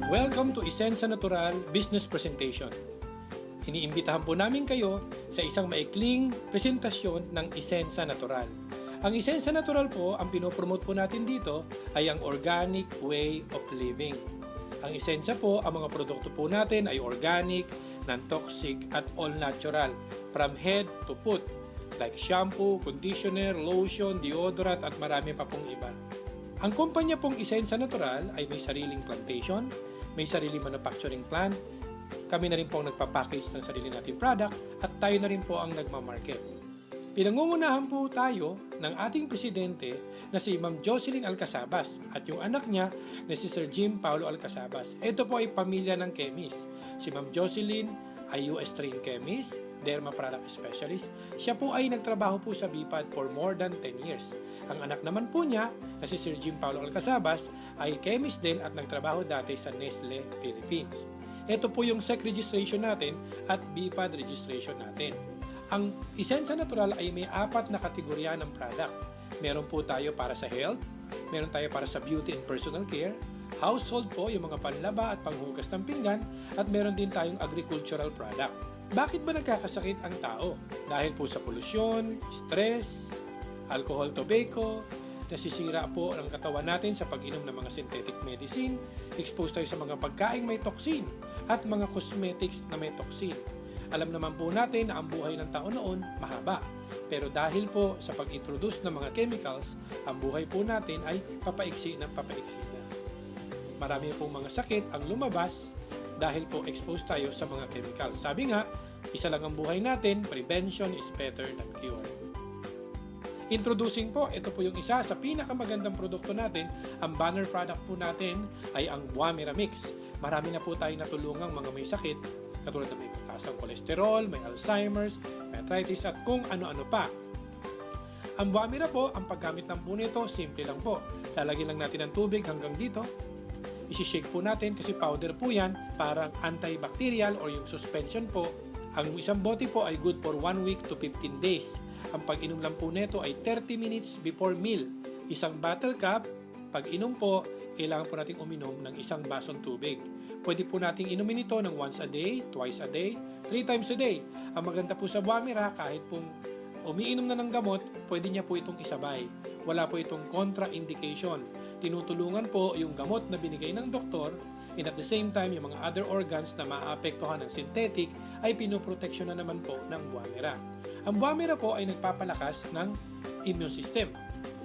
Welcome to Isensa Natural Business Presentation. Iniimbitahan po namin kayo sa isang maikling presentasyon ng Isensa Natural. Ang Isensa Natural po, ang pinopromote po natin dito ay ang organic way of living. Ang Isensa po, ang mga produkto po natin ay organic, non-toxic at all natural from head to foot like shampoo, conditioner, lotion, deodorant at marami pa pong iba. Ang kumpanya pong Isensa Natural ay may sariling plantation, may sariling manufacturing plant, kami na rin po ang nagpapackage ng sarili nating product at tayo na rin po ang nagmamarket. Pinangungunahan po tayo ng ating presidente na si Ma'am Jocelyn Alcazabas at yung anak niya na si Sir Jim Paulo Alcazabas. Ito po ay pamilya ng chemist. Si Ma'am Jocelyn ay US trained chemist, derma product specialist. Siya po ay nagtrabaho po sa BIPAD for more than 10 years. Ang anak naman po niya na si Sir Jim Paulo Alcazabas ay chemist din at nagtrabaho dati sa Nestle Philippines. Ito po yung SEC registration natin at BIPAD registration natin. Ang Isensa Natural ay may 4 na kategorya ng product. Meron po tayo para sa health, meron tayo para sa beauty and personal care, household po, yung mga panlaba at panghugas ng pinggan, at meron din tayong agricultural product. Bakit ba nagkakasakit ang tao? Dahil po sa polusyon, stress, alcohol, tobacco, nasisira po ang katawan natin sa pag-inom ng mga synthetic medicine, exposed tayo sa mga pagkaing may toxin at mga cosmetics na may toxin. Alam naman po natin na ang buhay ng tao noon mahaba. Pero dahil po sa pag-introduce ng mga chemicals, ang buhay po natin ay papaiksi na. Marami pong mga sakit ang lumabas dahil po exposed tayo sa mga chemicals. Sabi nga, isa lang ang buhay natin, prevention is better than cure. Introducing po, ito po yung isa sa pinakamagandang produkto natin. Ang banner product po natin ay ang Buamira Mix. Marami na po tayong natulungang mga may sakit, katulad na may taas ang kolesterol, may Alzheimer's, may arthritis at kung ano-ano pa. Ang Buamira po, ang paggamit ng po nito, simple lang po. Lalagyan lang natin ng tubig hanggang dito. Isi-shake po natin kasi powder po yan, parang antibacterial or yung suspension po. Ang isang bote po ay good for 1 week to 15 days. Ang pag-inom lang po nito ay 30 minutes before meal. Isang bottle cup, pag inom po, kailangan po nating uminom ng isang basong tubig. Pwede po nating inumin ito ng once a day, twice a day, 3 times a day. Ang maganda po sa Buamira, kahit pong umiinom na ng gamot, pwede niya po itong isabay. Wala po itong contraindication. Tinutulungan po yung gamot na binigay ng doktor, and at the same time, yung mga other organs na maapektuhan ng synthetic ay pinoproteksyon na naman po ng Buamira. Ang Buamira po ay nagpapalakas ng immune system.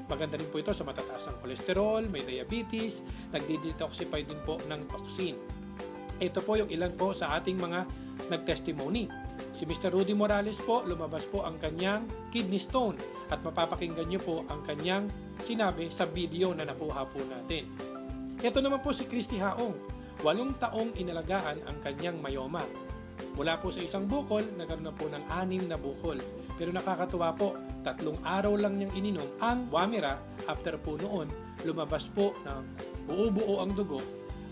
Maganda rin po ito sa matataas ang kolesterol, may diabetes, nagdi-detoxify din po ng toxin. Ito po yung ilan po sa ating mga nag-testimony. Si Mr. Rudy Morales po, lumabas po ang kanyang kidney stone at mapapakinggan nyo po ang kanyang sinabi sa video na nakuha po natin. Ito naman po si Christy Haong, 8 taong inalagaan ang kanyang myoma. Mula po sa isang bukol, nagkaroon na po ng 6 na bukol. Pero nakakatuwa po, 3 araw lang niyang ininom ang Buamira. After po noon, lumabas po ng buo-buo ang dugo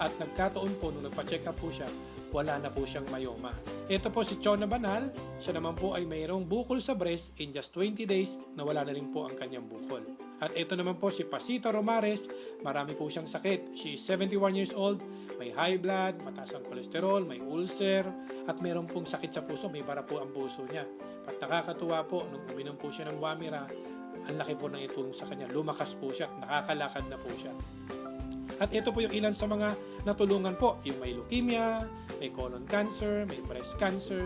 at nagkataon po nung nagpa-check up po siya, wala na po siyang myoma. Ito po si Chona Banal, siya naman po ay mayroong bukol sa breast in just 20 days na wala na rin po ang kanyang bukol. At ito naman po si Pasito Romares, marami po siyang sakit. She is 71 years old, may high blood, mataas ang kolesterol, may ulcer, at mayroon pong sakit sa puso, may bara po ang puso niya. At nakakatuwa po, nung uminom po siya ng Buamira, ang laki po ng itulong sa kanya. Lumakas po siya, nakakalakad na po siya. At ito po yung ilan sa mga natulungan po. Yung may leukemia, may colon cancer, may breast cancer,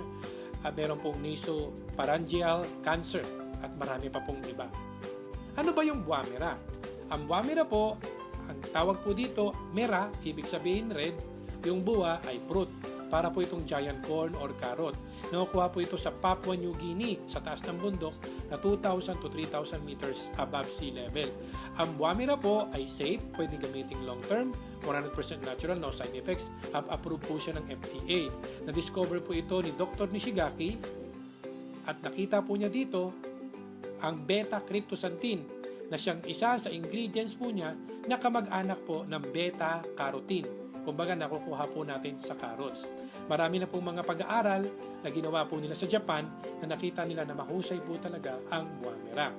at meron pong nasopharyngeal cancer, at marami pa pong iba. Ano ba yung Buamira? Ang Buamira po, ang tawag po dito, mera, ibig sabihin red, yung bua ay fruit. Para po itong giant corn or carrot. Nakukuha po ito sa Papua New Guinea, sa taas ng bundok na 2,000 to 3,000 meters above sea level. Ang Buamira po ay safe, pwede gamitin long term, 100% natural, no side effects. Approved po siya ng FDA. Na-discover po ito ni Dr. Nishigaki at nakita po niya dito ang beta-cryptosantine na siyang isa sa ingredients po niya na kamag-anak po ng beta-carotene. Kumbaga, nakukuha po natin sa carrots. Marami na pong mga pag-aaral na ginawa po nila sa Japan na nakita nila na mahusay po talaga ang Buamira.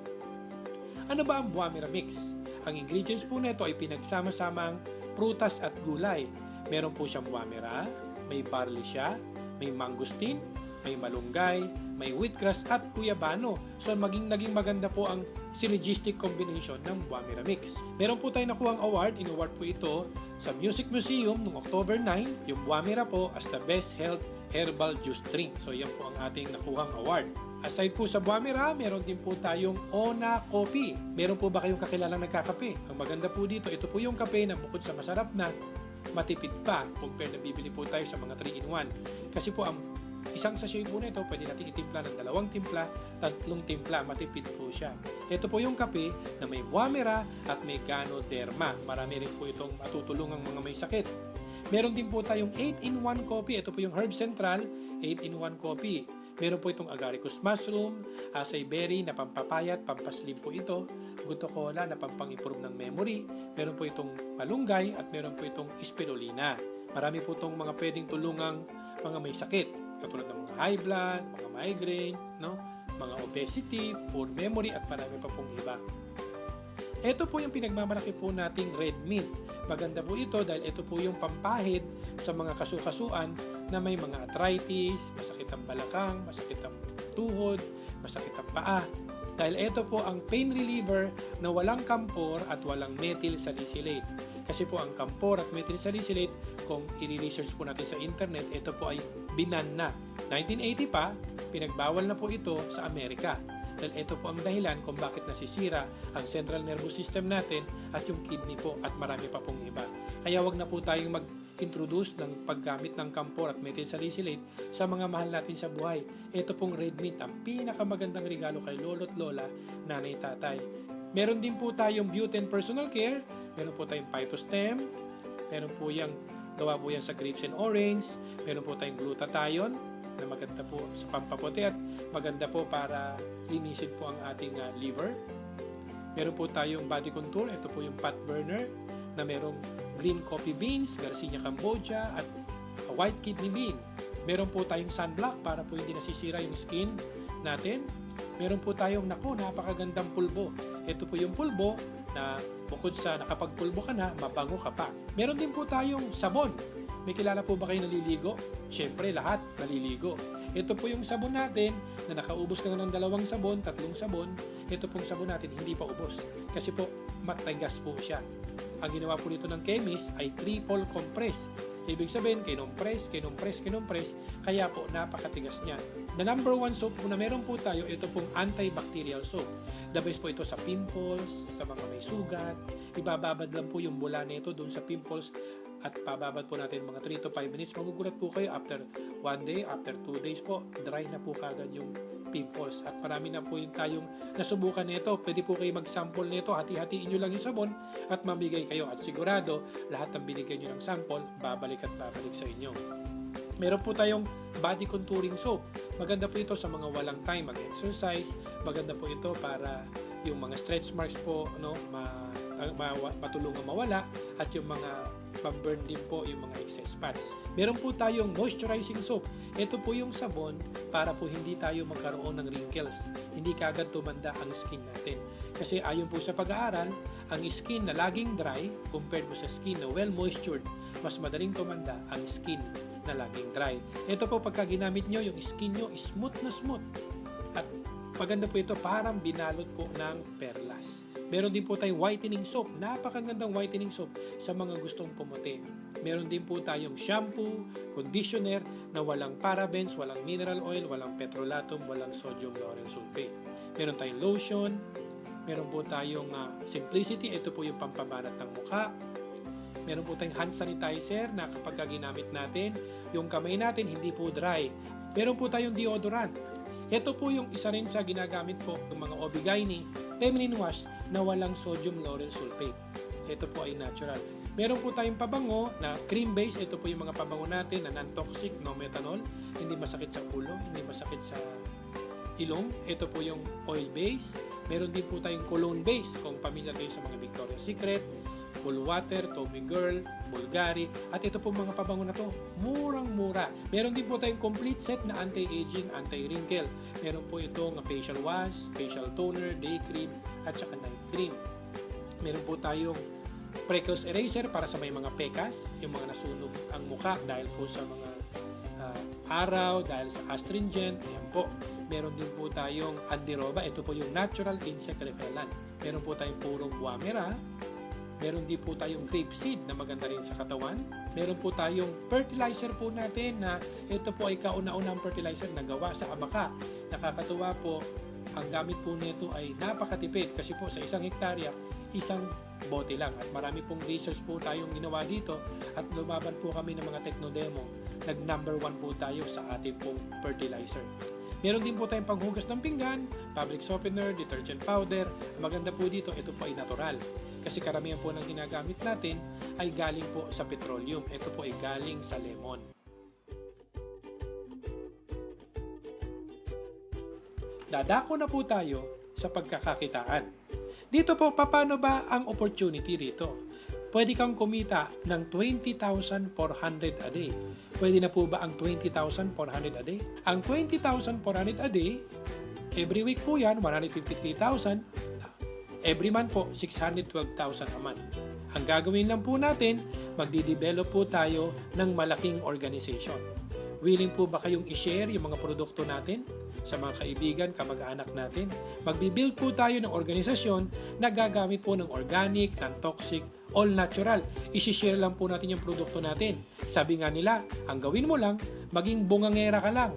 Ano ba ang Buamira Mix? Ang ingredients po nito ay pinagsama-samang prutas at gulay. Meron po siyang wamira, may barley siya, may mangosteen, may malunggay, may wheatgrass at guyabano. So naging maganda po ang synergistic combination ng Wamira Mix. Meron po tayong nakuhang award. In-award po ito sa Music Museum noong October 9. Yung Wamira po as the best health herbal juice drink. So yan po ang ating nakuhang award. Aside po sa Wamira, meron din po tayong Ona Coffee. Meron po ba kayong kakilalang nagkakape? Ang maganda po dito, ito po yung kape na bukod sa masarap na, matipid pa compare na bibili po tayo sa mga 3-in-1. Kasi po ang isang sachet po nito, pwede natin itimpla ng 2 timpla, 3 timpla, matipid po siya. Ito po yung kape na may Wamira at may Ganoderma. Marami rin po itong matutulungang mga may sakit. Meron din po tayong 8-in-1 coffee. Ito po yung Herb Central 8-in-1 coffee. Meron po itong agaricus mushroom, acai berry na pampapayat, pampaslim po ito, guto cola na pampang-improve ng memory, meron po itong malunggay at meron po itong spirulina. Marami po itong mga pwedeng tulungang mga may sakit, katulad ng mga high blood, mga migraine, mga obesity, poor memory at marami pa pong iba. Ito po yung pinagmamalaki po nating red mint. Maganda po ito dahil ito po yung pampahid sa mga kasukasuan na may mga arthritis, masakit ang balakang, masakit ang tuhod, masakit ang paa. Dahil ito po ang pain reliever na walang kampor at walang methyl salicylate. Kasi po ang kampor at methyl salicylate, kung i-research po natin sa internet, ito po ay binan na. 1980 pa, pinagbawal na po ito sa Amerika. Dahil ito po ang dahilan kung bakit nasisira ang central nervous system natin at yung kidney po at marami pa pong iba. Kaya wag na po tayong mag-introduce ng paggamit ng kampor at methyl salicylate sa mga mahal natin sa buhay. Ito pong red mint, ang pinakamagandang regalo kay lolo't lola, nanay, tatay. Meron din po tayong Butane Personal Care, meron po tayong Phytostem, meron po yung gawa po yan sa grapes and orange, meron po tayong glutathione, na maganda po sa pampaputi at maganda po para linisin po ang ating liver. Meron po tayong body contour, ito po yung fat burner na merong green coffee beans, Garcinia Cambogia at white kidney bean. Meron po tayong sunblock para po hindi nasisira yung skin natin. Meron po tayong napakagandang pulbo. Ito po yung pulbo na bukod sa nakapagpulbo ka na, mabango ka pa. Meron din po tayong sabon. May kilala po ba kayo naliligo? Siyempre, lahat naliligo. Ito po yung sabon natin na nakaubos ka na ng 2 sabon, 3 sabon. Ito pong sabon natin hindi pa ubos. Kasi po, matigas po siya. Ang ginawa po nito ng chemist ay triple compress. Ibig sabihin, kinompress, kaya po napakatigas niya. The number 1 soap po na meron po tayo, ito pong antibacterial soap. The best po ito sa pimples, sa mga may sugat. Ibababad lang po yung bula nito doon sa pimples at pababad po natin mga 3 to 5 minutes. Magugulat po kayo after 1 day, after 2 days po, dry na po kagad yung pimples. At marami na po yung tayong nasubukan nito. Pwede po kayo mag-sample nito, hati-hatiin nyo lang yung sabon at mamigay kayo. At sigurado, lahat ng binigay nyo ng sample, babalik at babalik sa inyo. Meron po tayong body contouring soap. Maganda po ito sa mga walang time mag-exercise. Maganda po ito para yung mga stretch marks po matulungan mawala at yung mga pag-burn din po yung mga excess fats. Meron po tayong moisturizing soap. Ito po yung sabon para po hindi tayo magkaroon ng wrinkles. Hindi kaagad tumanda ang skin natin. Kasi ayon po sa pag-aaral, ang skin na laging dry compared mo sa skin na well moistured, mas madaling tumanda ang skin na laging dry. Ito po pagka ginamit nyo, yung skin nyo smooth na smooth. At maganda po ito, parang binalot po ng perlas. Meron din po tayong whitening soap. Napakagandang whitening soap sa mga gustong pumuti. Meron din po tayong shampoo, conditioner na walang parabens, walang mineral oil, walang petrolatum, walang sodium lauryl sulfate. Meron tayong lotion. Meron po tayong Simplicity. Ito po yung pampabanat ng mukha. Meron po tayong hand sanitizer na kapag ginamit natin, yung kamay natin hindi po dry. Meron po tayong deodorant. Ito po yung isa rin sa ginagamit po ng mga OB/GYN feminine wash na walang sodium lauryl sulfate. Ito po ay natural. Meron po tayong pabango na cream base. Ito po yung mga pabango natin na non-toxic, no methanol. Hindi masakit sa ulo, hindi masakit sa ilong. Ito po yung oil base. Meron din po tayong cologne base. Kung pamilyar kayo sa mga Victoria's Secret, Cool Water, Tommy Girl, Bulgari, at ito po mga pabango na to, murang-mura. Meron din po tayong complete set na anti-aging, anti-wrinkle. Meron po itong facial wash, facial toner, day cream, at saka night cream. Meron po tayong Freckles eraser para sa may mga pekas, yung mga nasunog ang muka dahil po sa mga araw, dahil sa astringent. Ayan po. Meron din po tayong Andiroba. Ito po yung natural insect repellent. Meron po tayong purong Guamera. Meron din po tayong grapeseed na maganda rin sa katawan. Meron po tayong fertilizer po natin na ito po ay kauna-unang fertilizer na gawa sa abaka. Nakakatuwa po, ang gamit po nito ay napakatipid kasi po sa isang hektarya, isang bote lang. At marami pong research po tayong ginawa dito at lumaban po kami ng mga techno-demo. Nag-number 1 po tayo sa ating pong fertilizer. Meron din po tayong panghugas ng pinggan, fabric softener, detergent powder. Maganda po dito, ito po ay natural. Kasi karamihan po ng ginagamit natin ay galing po sa petroleum. Ito po ay galing sa lemon. Dadako na po tayo sa pagkakakitaan. Dito po, paano ba ang opportunity dito? Pwede kang kumita ng 20,400 a day. Pwede na po ba ang 20,400 a day? Ang 20,400 a day, every week po yan, 153,000. Every month po, 612,000 a month. Ang gagawin lang po natin, magdi-develop po tayo ng malaking organization. Willing po ba kayong i-share yung mga produkto natin sa mga kaibigan, kamag-anak natin? Magbi-build po tayo ng organisasyon na gagamit po ng organic, non-toxic, all natural. I-share lang po natin yung produkto natin. Sabi nga nila, ang gawin mo lang, maging bungangera ka lang.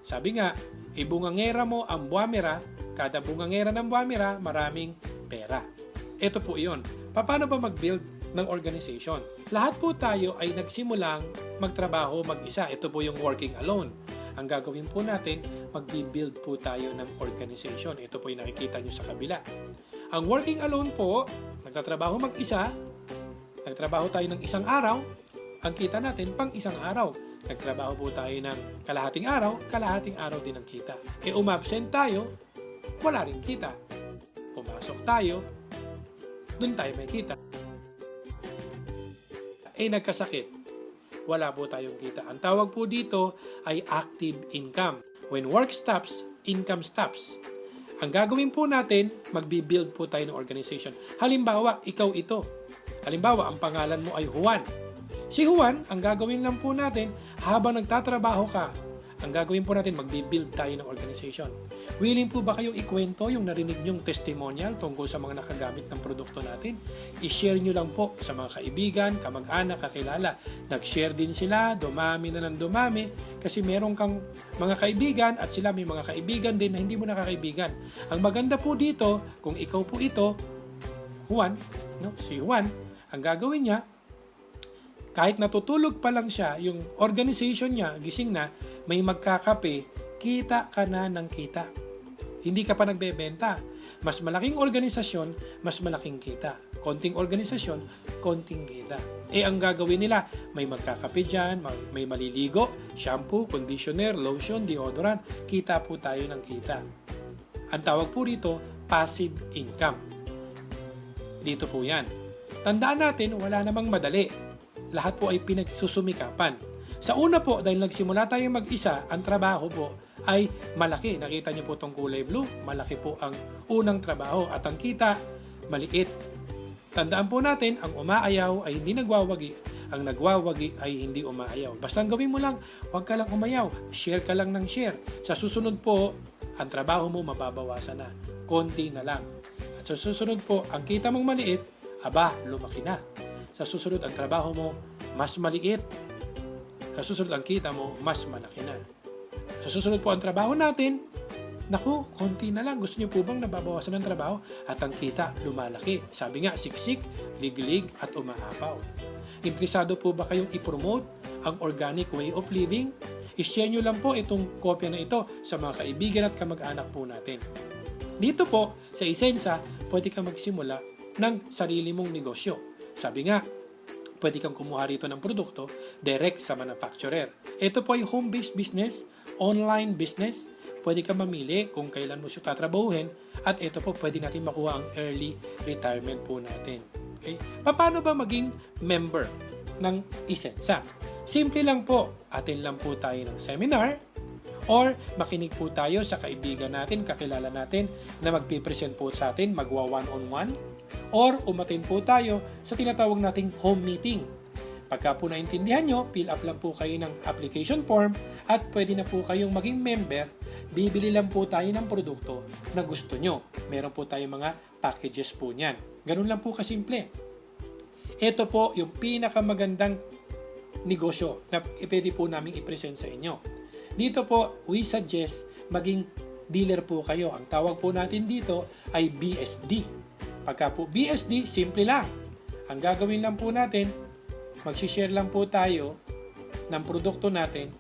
Sabi nga, ibungangera mo ang buwamera, kada bungangera ng buwamera, maraming pera. Ito po iyon. Paano ba mag-build ng organization? Lahat po tayo ay nagsimulang magtrabaho mag-isa. Ito po yung working alone. Ang gagawin po natin, mag-build po tayo ng organization. Ito po yung nakikita nyo sa kabila. Ang working alone po, nagtatrabaho mag-isa, nagtrabaho tayo ng isang araw, ang kita natin pang isang araw. Nagtrabaho po tayo ng kalahating araw din ang kita. Umabsent tayo, wala rin kita. Pumasok tayo, dun tayo may kita. Nagkasakit, wala po tayong kita. Ang tawag po dito ay active income. When work stops, income stops. Ang gagawin po natin, magbi-build po tayo ng organization. Halimbawa, ikaw ito. Halimbawa, ang pangalan mo ay Juan. Si Juan, ang gagawin lang po natin, habang nagtatrabaho ka, ang gagawin po natin, magbi-build tayo ng organization. Willing po ba kayong ikwento yung narinig nyong testimonial tungkol sa mga nakagamit ng produkto natin? I-share nyo lang po sa mga kaibigan, kamag-anak, kakilala. Nag-share din sila, dumami na ng dumami, kasi meron kang mga kaibigan at sila may mga kaibigan din na hindi mo nakakaibigan. Ang maganda po dito, kung ikaw po ito, Juan, si Juan, ang gagawin niya, kahit natutulog pa lang siya, yung organization niya, gising na, may magkakape, kita ka na ng kita. Hindi ka pa nagbebenta. Mas malaking organisasyon, mas malaking kita. Konting organisasyon, konting kita. Ang gagawin nila, may magkakape dyan, may maliligo, shampoo, conditioner, lotion, deodorant. Kita po tayo ng kita. Ang tawag po rito, passive income. Dito po yan. Tandaan natin, wala namang madali. Lahat po ay pinagsusumikapan. Sa una po, dahil nagsimula tayong mag-isa, ang trabaho po ay malaki. Nakita niyo po itong kulay blue, malaki po ang unang trabaho at ang kita, maliit. Tandaan po natin, ang umaayaw ay hindi nagwawagi, ang nagwawagi ay hindi umaayaw. Basta ang gawin mo lang, huwag ka lang umayaw, share ka lang ng share. Sa susunod po, ang trabaho mo mababawasan na, konti na lang. At sa susunod po, ang kita mong maliit, lumaki na. Sa susunod, ang trabaho mo, mas maliit. Sa susunod, ang kita mo, mas malaki na. Sa susunod po, ang trabaho natin, konti na lang. Gusto niyo po bang nababawasan ng trabaho? At ang kita, lumalaki. Sabi nga, siksik, liglig, at umaapaw. Interesado po ba kayong i-promote ang organic way of living? I-share nyo lang po itong kopya na ito sa mga kaibigan at kamag-anak po natin. Dito po, sa Isensa, pwede kang magsimula ng sarili mong negosyo. Sabi nga, pwede kang kumuha rito ng produkto direct sa manufacturer. Ito po ay home-based business, online business. Pwede kang mamili kung kailan mo siya tatrabahuhin at ito po pwede natin makuha ang early retirement po natin. Okay? Paano ba maging member ng Isensa? Simple lang po, attend lang po tayo ng seminar or makinig po tayo sa kaibigan natin, kakilala natin na magpipresent po sa atin, magwa one-on-one. or umattend po tayo sa tinatawag nating home meeting. Pagka po naintindihan nyo, fill up lang po kayo ng application form at pwede na po kayong maging member. Bibili lang po tayo ng produkto na gusto nyo. Meron po tayong mga packages po niyan. Ganun lang po kasimple. Ito po yung pinakamagandang negosyo na pwede po namin i-present sa inyo. Dito po, we suggest maging dealer po kayo. Ang tawag po natin dito ay BSD. Pagka po BSD, simple lang. Ang gagawin lang po natin, magsishare lang po tayo ng produkto natin,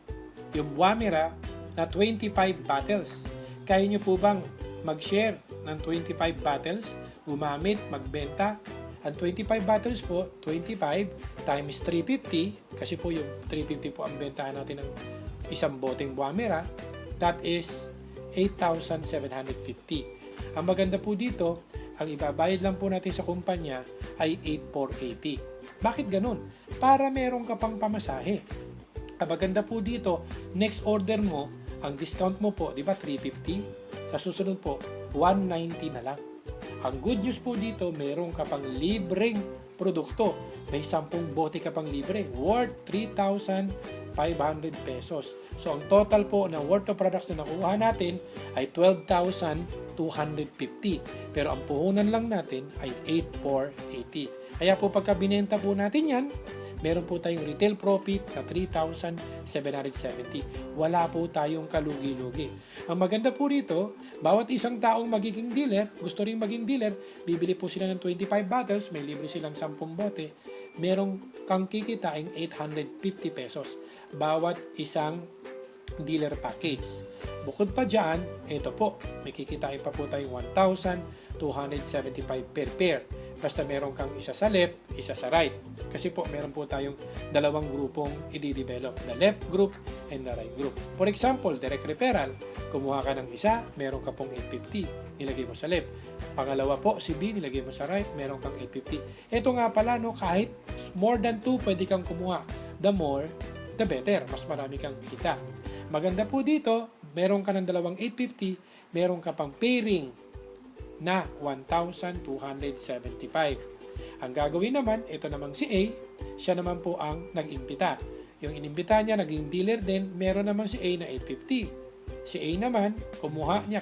yung Wamira na 25 bottles. Kaya nyo po bang mag-share ng 25 bottles, gumamit, magbenta? Ang 25 bottles po, 25 times 350, kasi po yung 350 po ang bentahan natin ng isang boteng Wamira, that is 8,750. Ang maganda po dito, ang ibabayad lang po natin sa kumpanya ay 8,480. Bakit ganun? Para meron ka pang pamasahe. Ang maganda po dito, next order mo, ang discount mo po, di ba 350? Sa susunod po, 190 na lang. Ang good news po dito, meron ka pang libreng produkto. May 10 bote ka pang libre, worth 3,500 pesos. So, ang total po na worth of products na nakuha natin ay 12,250. Pero ang puhunan lang natin ay 8,480. Kaya po pagka binenta po natin yan, meron po tayong retail profit na 3,770. Wala po tayong kalugi-lugi. Ang maganda po rito, bawat isang taong magiging dealer, gusto ring maging dealer, bibili po sila ng 25 bottles, may libre silang 10 bote, merong kang kikitain 850 pesos. Bawat isang dealer package. Bukod pa dyan, ito po, may kikitain pa po tayong 1,275 per pair. Basta meron kang isa sa left, isa sa right. Kasi po, meron po tayong dalawang grupong i-develop. The left group and the right group. For example, direct referral. Kumuha ka ng isa, meron ka pong 850. Nilagay mo sa left. Pangalawa po, si B, nilagay mo sa right, meron kang 850. Ito nga pala, no, kahit more than 2, pwede kang kumuha. The more, the better. Mas marami kang kita. Maganda po dito, meron ka ng dalawang 850, meron ka pang pairing na 1,275. Ang gagawin naman, ito namang si A, siya naman po ang nag-imbita. Yung inimbita niya, naging dealer din, meron naman si A na 850. Si A naman, kinuha niya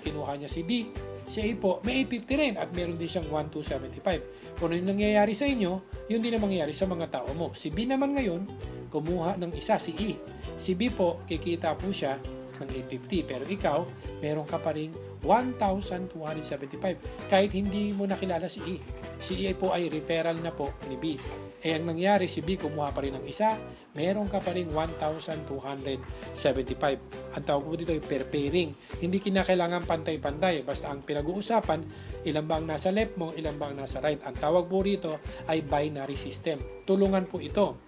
si B. Si A po, may 850 rin at meron din siyang 1,275. Kung ano yung nangyayari sa inyo, yun din ang mangyayari sa mga tao mo. Si B naman ngayon, kumuha ng isa, si E. Si B po, kikita po siya ng 850. Pero ikaw, meron ka pa rin 1,275. Kahit hindi mo nakilala si E. Si E po ay referral na po ni B. Ang nangyari, si B kumuha pa rin ng isa, meron ka pa rin 1,275. Ang tawag po dito ay per pairing. Hindi kinakailangan pantay-pantay. Basta ang pinag-uusapan, ilan ba ang nasa left mo, ilan ba ang nasa right. Ang tawag po rito ay binary system. Tulungan po ito.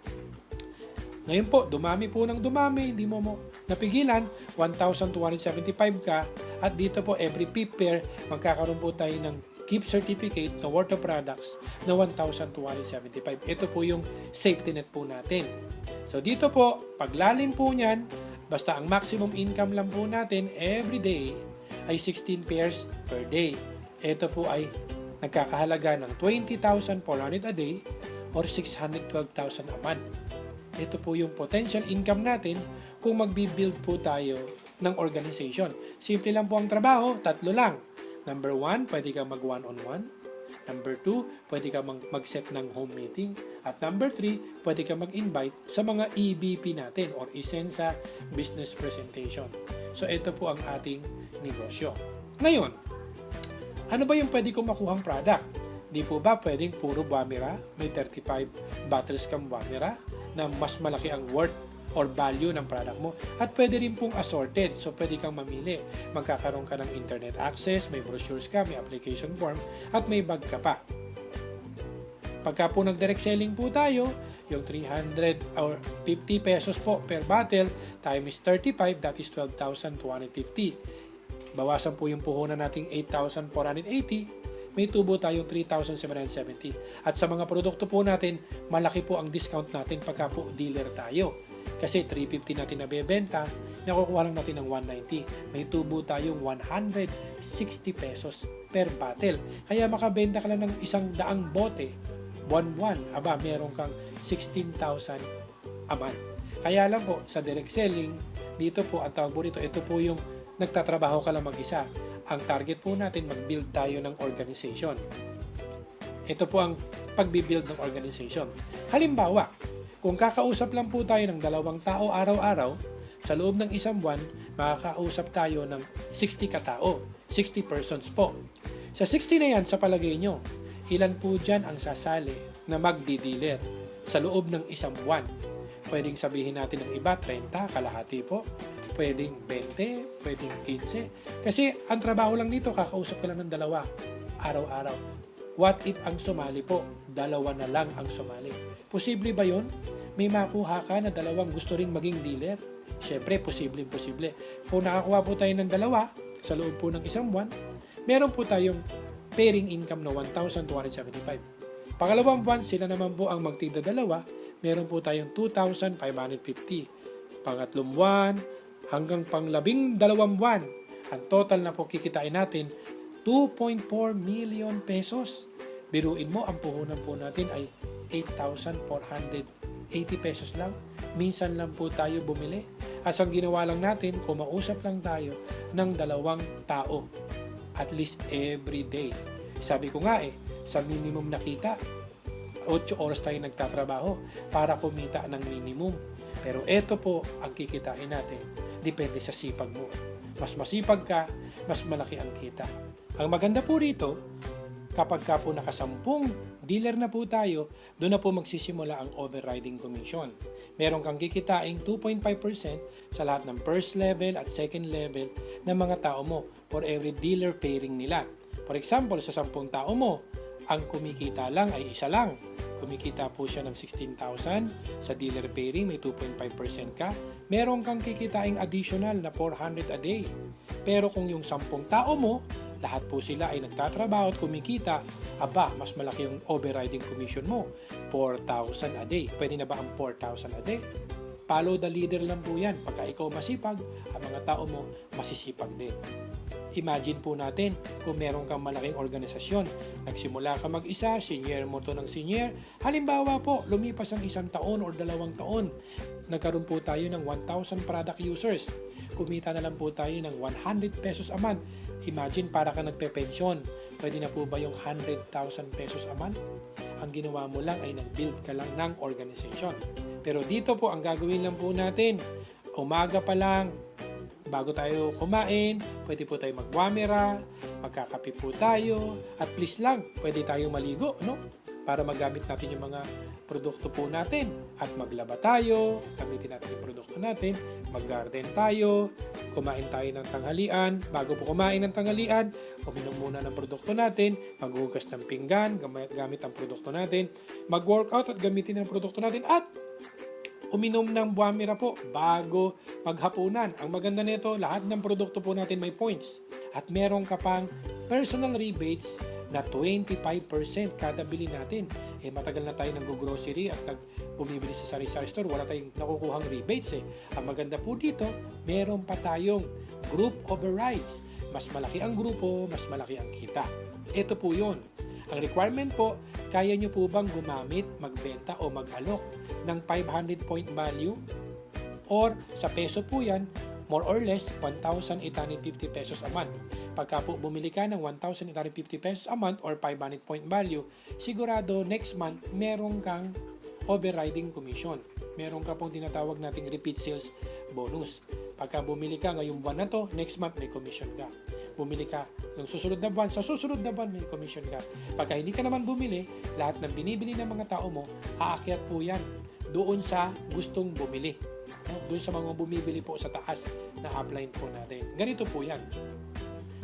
Ngayon po, dumami po ng dumami, hindi mo napigilan, 1,275 ka, at dito po every fifth pair, magkakaroon po tayo ng gift certificate na worth of products na 1,275. Ito po yung safety net po natin. So dito po, paglalim po niyan, basta ang maximum income lang po natin every day ay 16 pairs per day. Ito po ay nagkakahalaga ng 20,400 a day or 612,000 a month. Ito po yung potential income natin kung magbi-build po tayo ng organization. Simple lang po ang trabaho, 3 lang. Number 1, pwede kang mag one-on-one. Number 2, pwede kang mag-set ng home meeting. At number 3, pwede kang mag-invite sa mga EBP natin or Isensa Business Presentation. So ito po ang ating negosyo. Ngayon, ano ba yung pwede kong makuhang product? Di po ba pwedeng puro Wamira? May 35 bottles kang Wamira na mas malaki ang worth or value ng product mo. At pwede rin pong assorted. So, pwede kang mamili. Magkakaroon ka ng internet access, may brochures ka, may application form, at may bag ka pa. Pagka po nag-direct selling po tayo, yung 300 or 50 pesos po per bottle times 35, that is 12,250. Bawasan po yung puhunan nating 8,480. May tubo tayong 3,770. At sa mga produkto po natin, malaki po ang discount natin pagka po dealer tayo. Kasi 350 natin nabebenta, nakukuha lang natin ng 190. May tubo tayong 160 pesos per bottle. Kaya makabenta ka lang ng 100 bote, buwan-buwan, meron kang 16,000 a month. Kaya lang po, sa direct selling, dito po, ang tawag po rito, ito po yung nagtatrabaho ka lang mag-isa. Ang target po natin, mag-build tayo ng organization. Ito po ang pagbibuild ng organization. Halimbawa, kung kakausap lang po tayo ng 2 tao araw-araw, sa loob ng 1 buwan, makakausap tayo ng 60 katao, 60 persons po. Sa 60 na yan, sa palagay nyo, ilan po dyan ang sasali na magdi-dealer sa loob ng 1 buwan? Pwedeng sabihin natin ng iba, 30, kalahati po. Pwedeng 20, pwedeng 15. Kasi ang trabaho lang nito, kakausap ka lang ng 2 araw-araw. What if ang sumali po? 2 na lang ang sumali. Posible ba yun? May makuha ka na 2 gusto ring maging dealer? Siyempre, posible. Kung nakakuha po tayo ng 2 sa loob po ng 1 buwan, meron po tayong pairing income na 1,275. Pangalawang buwan, sila naman po ang magtigda 2, meron po tayong 2,550. Pangatlong buwan, hanggang pang-12 buwan, ang total na po kikitain natin, 2.4 million pesos. Biruin mo, ang puhunan po natin ay 8,480 pesos lang. Minsan lang po tayo bumili. As ang ginawa lang natin, kumausap lang tayo ng 2 tao. At least every day. Sabi ko nga sa minimum na kita, 8 oras tayo nagtatrabaho para kumita ng minimum. Pero ito po ang kikitain natin. Depende sa sipag mo. Mas masipag ka, mas malaki ang kita. Ang maganda po rito, kapag ka po nakasampung dealer na po tayo, doon na po magsisimula ang overriding commission. Meron kang kikitaing 2.5% sa lahat ng first level at second level ng mga tao mo for every dealer pairing nila. For example, sa 10 tao mo, ang kumikita lang ay 1 lang. Kumikita po siya ng 16,000 sa dealer pairing, may 2.5% ka. Meron kang kikitaing additional na 400 a day. Pero kung yung 10 tao mo, lahat po sila ay nagtatrabaho at kumikita, mas malaki yung overriding commission mo. 4,000 a day. Pwede na ba ang 4,000 a day? Follow the leader lang po yan. Pagka ikaw masipag, ang mga tao mo masisipag din. Imagine po natin kung meron kang malaking organisasyon. Nagsimula ka mag-isa, senior mo to ng senior. Halimbawa po, lumipas ang 1 taon or 2 taon. Nagkaroon po tayo ng 1,000 product users. Kumita na lang po tayo ng 100 pesos a month. Imagine, para ka nagpe-pensyon. Pwede na po ba yung 100,000 pesos a month? Ang ginawa mo lang ay nag-build ka lang ng organization. Pero dito po, ang gagawin lang po natin, umaga pa lang, bago tayo kumain, pwede po tayo magwamera, magkakape po tayo, at please lang, pwede tayo maligo, no? Para magamit natin yung mga produkto po natin. At maglaba tayo, gamitin natin yung produkto natin, mag-garden tayo, kumain tayo ng tanghalian. Bago po kumain ng tanghalian, uminom muna ng produkto natin, maghugas ng pinggan, gamit ang produkto natin, mag-workout at gamitin ang produkto natin, at uminom ng buwamira po bago maghapunan. Ang maganda nito, lahat ng produkto po natin may points. At meron ka pang personal rebates na 25% kada bili natin. Matagal na tayo nag-grocery at bumibili sa sari-sari store, wala tayong nakukuhang rebates. Ang maganda po dito, meron pa tayong group overrides. Mas malaki ang grupo, mas malaki ang kita. Ito po yun. Ang requirement po, kaya nyo po bang gumamit, magbenta o mag-alok ng 500 point value? Or sa peso po yan, more or less 1,850 pesos a month. Pagka po bumili ka ng 1,850 pesos a month or 500 point value, sigurado next month meron kang overriding commission. Meron ka pong tinatawag nating repeat sales bonus. Pagka bumili ka ngayong buwan na to, next month may commission ka. Bumili ka ng susunod na buwan, sa susunod na buwan may commission ka. Pagka hindi ka naman bumili, lahat ng binibili ng mga tao mo, aakyat po yan doon sa gustong bumili. Doon sa mga bumibili po sa taas na upline po natin. Ganito po yan.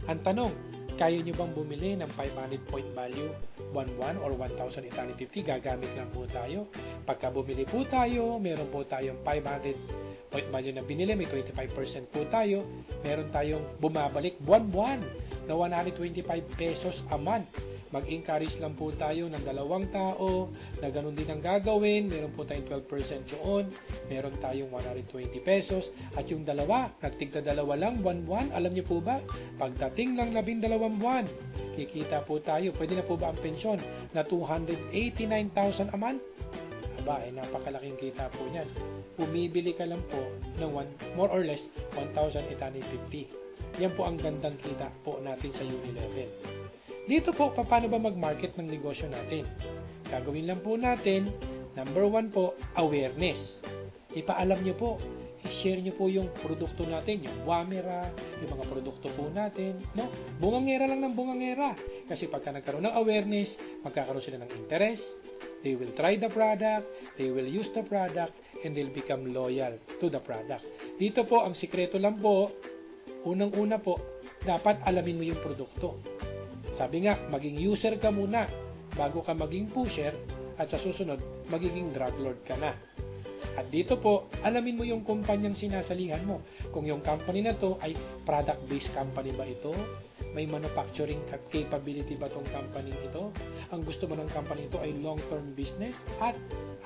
Ang tanong, kaya nyo bang bumili ng 500 point value 1,1 or 1,850? Gagamit lang po tayo. Pagka bumili po tayo, meron po tayong 500 point value na binili, may 25% po tayo. Meron tayong bumabalik buwan-buwan na 125 pesos a month. mag-encourage lang po tayo ng 2 tao na ganun din ang gagawin. Meron po tayong 12% yun. Meron tayong 120 pesos. At yung dalawa, nagtigda 2 lang, buwan-buwan. Alam niyo po ba, pagdating lang 12 buwan, kikita po tayo. Pwede na po ba ang pensyon na 289,000 a month? Aba, ay napakalaking kita po niyan. Bumibili ka lang po ng more or less 1,850. Yan po ang gandang kita po natin sa Unilevel. Dito po, paano ba mag-market ng negosyo natin? Gagawin lang po natin, number 1 po, awareness. Ipaalam nyo po, i-share nyo po yung produkto natin, yung Wamira, yung mga produkto po natin, no? Bungangera lang ng bungangera. Kasi pagka nagkaroon ng awareness, magkakaroon sila ng interest, they will try the product, they will use the product, and they'll become loyal to the product. Dito po, ang sikreto lang po, unang-una po, dapat alamin mo yung produkto. Sabi nga, maging user ka muna bago ka maging pusher at sa susunod, magiging drug lord ka na. At dito po, alamin mo yung kumpanyang sinasalihan mo. Kung yung company na to ay product-based company ba ito? May manufacturing capability ba tong company ito? Ang gusto mo ng company ito ay long-term business? At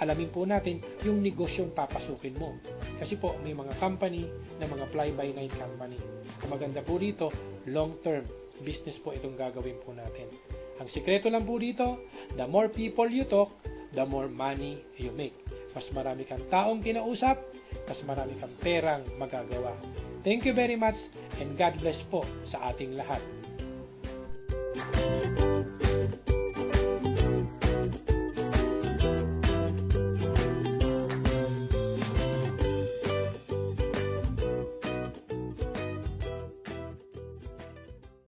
alamin po natin yung negosyong papasukin mo. Kasi po, may mga company na mga fly-by-night company. Ang maganda po dito, long-term business po itong gagawin po natin. Ang sikreto lang po dito, the more people you talk, the more money you make. Mas marami kang taong kinausap, mas marami kang perang magagawa. Thank you very much and God bless po sa ating lahat.